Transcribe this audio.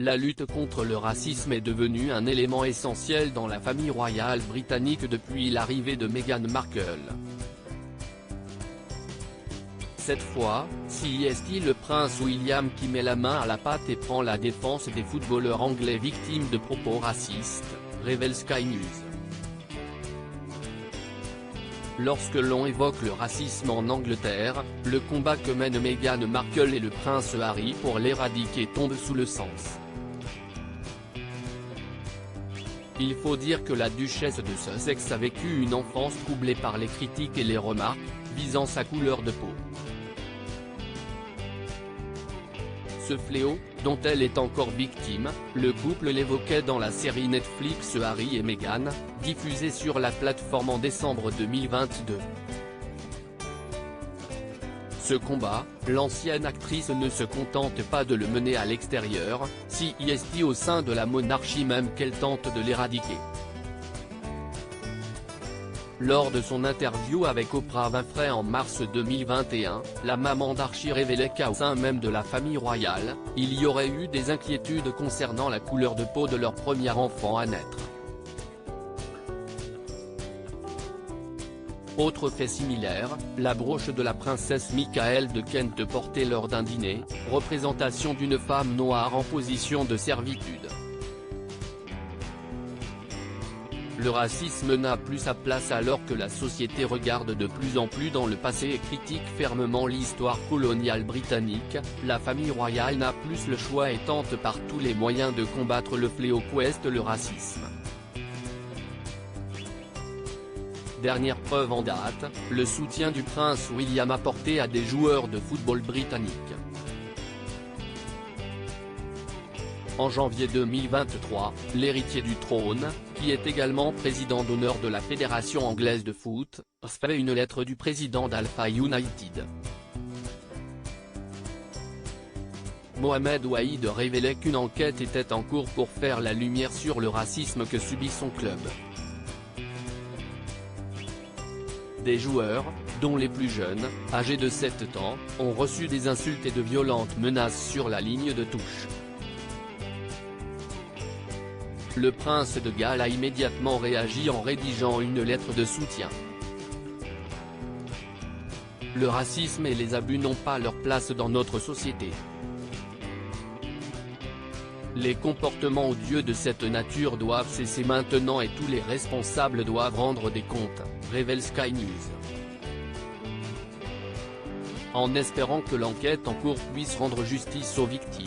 La lutte contre le racisme est devenue un élément essentiel dans la famille royale britannique depuis l'arrivée de Meghan Markle. Cette fois, c'est le prince William qui met la main à la pâte et prend la défense des footballeurs anglais victimes de propos racistes, révèle Sky News. Lorsque l'on évoque le racisme en Angleterre, le combat que mènent Meghan Markle et le prince Harry pour l'éradiquer tombe sous le sens. Il faut dire que la duchesse de Sussex a vécu une enfance troublée par les critiques et les remarques, visant sa couleur de peau. Ce fléau, dont elle est encore victime, le couple l'évoquait dans la série Netflix Harry et Meghan, diffusée sur la plateforme en décembre 2022. Ce combat, l'ancienne actrice ne se contente pas de le mener à l'extérieur, c'est au sein de la monarchie même qu'elle tente de l'éradiquer. Lors de son interview avec Oprah Winfrey en mars 2021, la maman d'Archie révélait qu'au sein même de la famille royale, il y aurait eu des inquiétudes concernant la couleur de peau de leur premier enfant à naître. Autre fait similaire, la broche de la princesse Michael de Kent portée lors d'un dîner, représentation d'une femme noire en position de servitude. Le racisme n'a plus sa place alors que la société regarde de plus en plus dans le passé et critique fermement l'histoire coloniale britannique, la famille royale n'a plus le choix et tente par tous les moyens de combattre le fléau qu'est le racisme. Dernière preuve en date, le soutien du prince William apporté à des joueurs de football britanniques. En janvier 2023, l'héritier du trône, qui est également président d'honneur de la Fédération anglaise de foot, recevait une lettre du président d'Alpha United. Mohamed Waïd révélait qu'une enquête était en cours pour faire la lumière sur le racisme que subit son club. Des joueurs, dont les plus jeunes, âgés de 7 ans, ont reçu des insultes et de violentes menaces sur la ligne de touche. Le prince de Galles a immédiatement réagi en rédigeant une lettre de soutien. Le racisme et les abus n'ont pas leur place dans notre société. Les comportements odieux de cette nature doivent cesser maintenant et tous les responsables doivent rendre des comptes, révèle Sky News. En espérant que l'enquête en cours puisse rendre justice aux victimes.